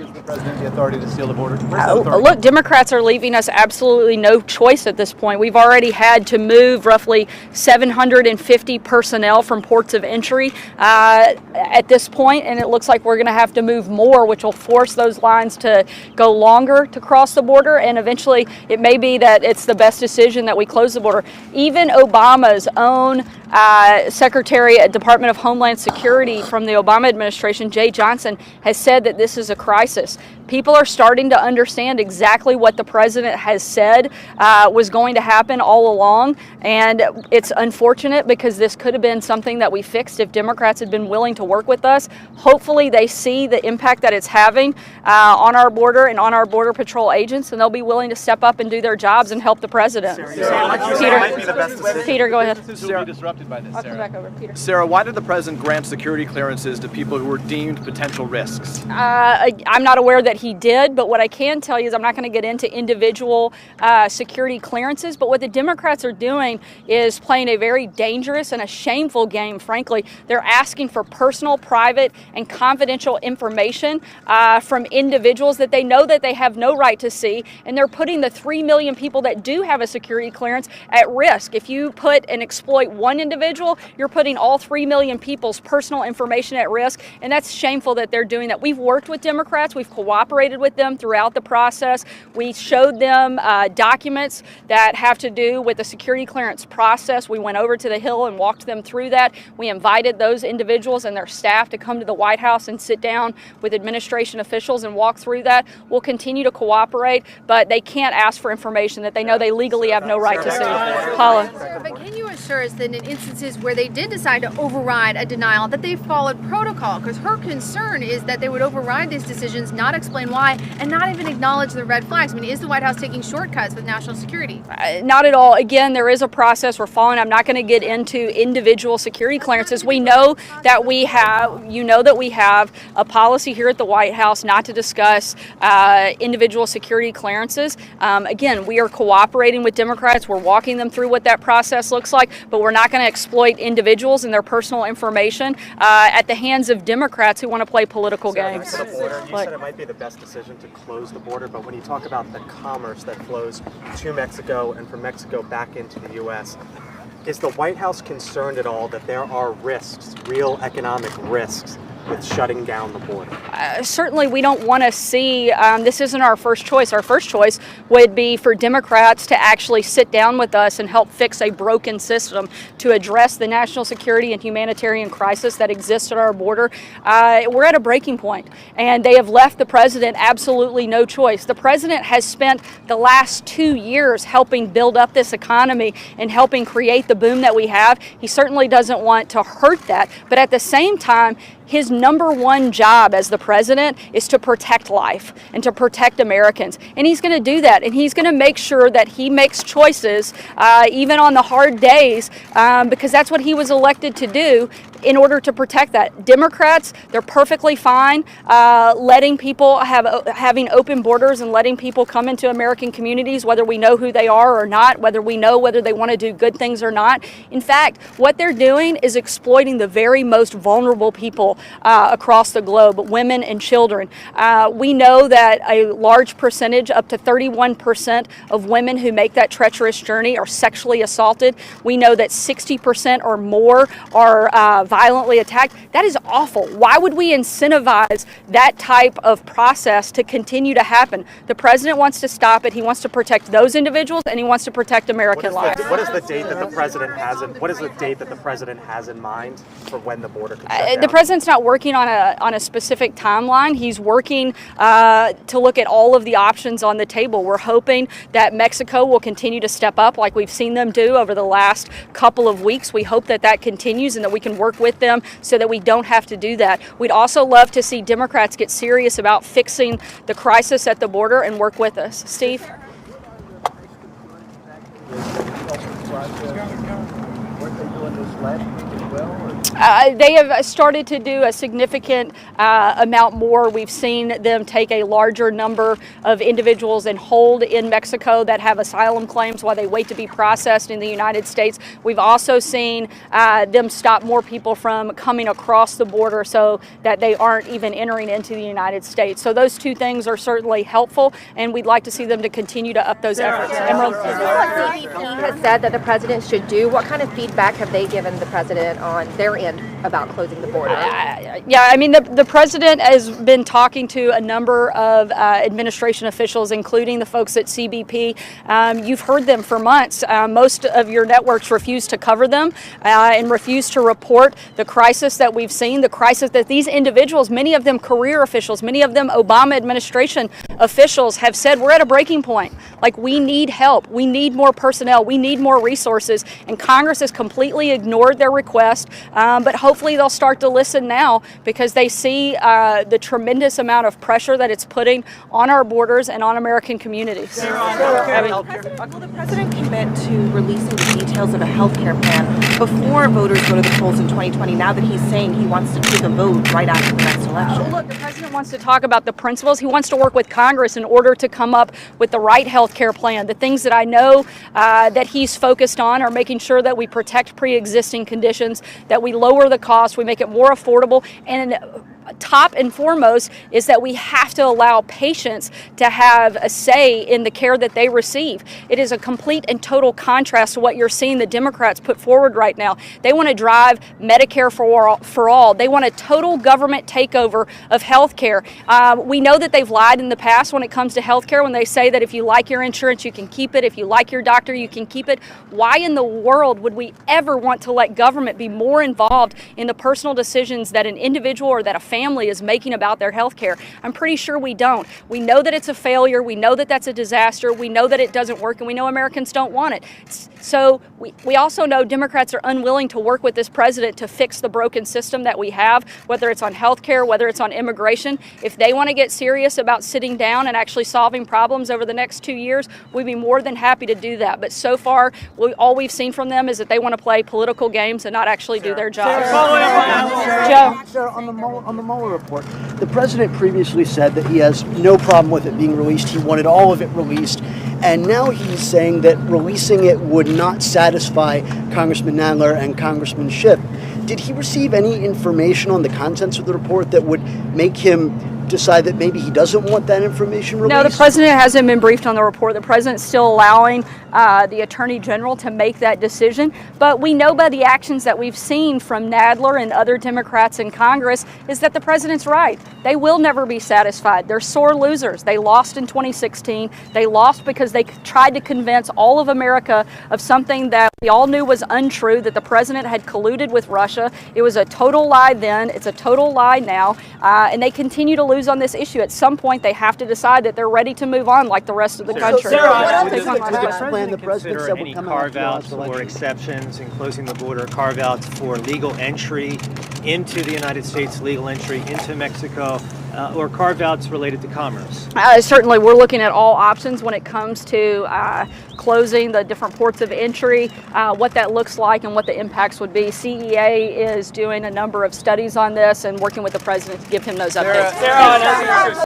gives the president the authority to seal the border? Look, Democrats are leaving us absolutely no choice at this point. We've already had to move roughly 750 personnel from ports of entry at this point, and it looks like we're going to have to move more, which will force those lines to go longer to cross the border, and eventually it may be that it's the best decision that we close the border. Even Obama's own Secretary at Department of Homeland Security from the Obama administration, Jay Johnson, has said that this is a crisis. People are starting to understand exactly what the president has said was going to happen all along, and it's unfortunate because this could have been something that we fixed if Democrats had been willing to work with us. Hopefully they see the impact that it's having on our border and on our Border Patrol agents, and they'll be willing to step up and do their jobs and help the president. Peter, go ahead. Sarah, disrupted by this. I'll come back over, Peter. Sarah, why did the president grant security clearances to people who were deemed potential risks? I'm not aware that he did, but what I can tell you is I'm not going to get into individual security clearances, but what the Democrats are doing is playing a very dangerous and a shameful game, frankly. They're asking for personal, private, and confidential information from individuals that they know that they have no right to see, and they're putting the 3 million people that do have a security clearance at risk. If you put and exploit one individual, you're putting all 3 million people's personal information at risk, and that's shameful that they're doing that. We've worked with Democrats, we've cooperated with them throughout the process. We showed them documents that have to do with the security clearance process. We went over to the Hill and walked them through that. We invited those individuals and their staff to come to the White House and sit down with administration officials and walk through that. We'll continue to cooperate, but they can't ask for information that they know they legally have no right to see. Paula. But can you assure us that in instances where they did decide to override a denial, that they followed protocol? Because her concern is that they would override these decisions, not explain why, and not even acknowledge the red flags. I mean, is the White House taking shortcuts with national security? Not at all. Again, there is a process we're following. I'm not going to get into individual security clearances. We know that we have, that we have a policy here at the White House not to discuss individual security clearances. Again, we are cooperating with Democrats. We're walking them through what that process looks like, but we're not going to exploit individuals and their personal information at the hands of Democrats who want to play political games. You said it might be the best decision to close the border, but when you talk about the commerce that flows to Mexico and from Mexico back into the U.S., is the White House concerned at all that there are risks, real economic risks, with shutting down the border? Certainly we don't want to see, this isn't our first choice. Our first choice would be for Democrats to actually sit down with us and help fix a broken system to address the national security and humanitarian crisis that exists at our border. We're at a breaking point, and they have left the president absolutely no choice. The president has spent the last 2 years helping build up this economy and helping create the boom that we have. He certainly doesn't want to hurt that, but at the same time, his number one job as the president is to protect life and to protect Americans. And he's going to do that. And he's going to make sure that he makes choices, even on the hard days, because that's what he was elected to do in order to protect that. Democrats, they're perfectly fine letting people having open borders and letting people come into American communities, whether we know who they are or not, whether we know whether they want to do good things or not. In fact, what they're doing is exploiting the very most vulnerable people across the globe, women and children. We know that a large percentage, up to 31% of women who make that treacherous journey are sexually assaulted. We know that 60% or more are violently attacked. That is awful. Why would we incentivize that type of process to continue to happen? The president wants to stop it. He wants to protect those individuals, and he wants to protect American lives. What is the date that the president has in? What is the date that the president has in mind for when the border can shut down? The president's not working on a specific timeline. He's working to look at all of the options on the table. We're hoping that Mexico will continue to step up like we've seen them do over the last couple of weeks. We hope that that continues and that we can work with them so that we don't have to do that. We'd also love to see Democrats get serious about fixing the crisis at the border and work with us. Steve? Weren't they doing this last week as well? They have started to do a significant amount more. We've seen them take a larger number of individuals and hold in Mexico that have asylum claims while they wait to be processed in the United States. We've also seen them stop more people from coming across the border so that they aren't even entering into the United States. So those two things are certainly helpful, and we'd like to see them to continue to up those efforts. Emerald? Is this what CBP has said that the president should do? What kind of feedback have they given the president on their end about closing the border? Yeah, I mean, the president has been talking to a number of administration officials, including the folks at CBP. You've heard them for months. Most of your networks refuse to cover them and refuse to report the crisis that we've seen, the crisis that these individuals, many of them career officials, many of them Obama administration officials, have said we're at a breaking point. Like, we need help. We need more personnel. We need more resources. And Congress has completely ignored their request. But hopefully they'll start to listen now, because they see the tremendous amount of pressure that it's putting on our borders and on American communities. Will the president commit to releasing the details of a health care plan before voters go to the polls in 2020, now that he's saying he wants to take a vote right after the next election? Look, the president wants to talk about the principles. He wants to work with Congress in order to come up with the right health care plan. The things that I know that he's focused on are making sure that we protect pre-existing conditions, that we lower the cost, we make it more affordable, and top and foremost is that we have to allow patients to have a say in the care that they receive. It is a complete and total contrast to what you're seeing the Democrats put forward right now. They want to drive Medicare for all. They want a total government takeover of health care. We know that they've lied in the past when it comes to health care, when they say that if you like your insurance, you can keep it. If you like your doctor, you can keep it. Why in the world would we ever want to let government be more involved in the personal decisions that an individual or that a family is making about their health care? I'm pretty sure we don't. We know that it's a failure. We know that that's a disaster. We know that it doesn't work, and we know Americans don't want it. So we also know Democrats are unwilling to work with this president to fix the broken system that we have, whether it's on health care, whether it's on immigration. If they want to get serious about sitting down and actually solving problems over the next 2 years, we'd be more than happy to do that. But so far, all we've seen from them is that they want to play political games and not actually do their job. Sarah, on the Mueller report, the president previously said that he has no problem with it being released. He wanted all of it released. And now he's saying that releasing it would not satisfy Congressman Nadler and Congressman Schiff. Did he receive any information on the contents of the report that would make him decide that maybe he doesn't want that information released? No, the president hasn't been briefed on the report. The president's still allowing the attorney general to make that decision. But we know by the actions that we've seen from Nadler and other Democrats in Congress is that the president's right. They will never be satisfied. They're sore losers. They lost in 2016. They lost because they tried to convince all of America of something that we all knew was untrue, that the president had colluded with Russia. It was a total lie then. It's a total lie now. And they continue to lose on this issue. At some point, they have to decide that they're ready to move on like the rest of the country. The president consider any carve-outs or exceptions in closing the border, carve-outs for legal entry into the United States, legal entry into Mexico, or carve-outs related to commerce? Certainly, we're looking at all options when it comes to closing the different ports of entry, what that looks like and what the impacts would be. CEA is doing a number of studies on this and working with the president to give him those updates.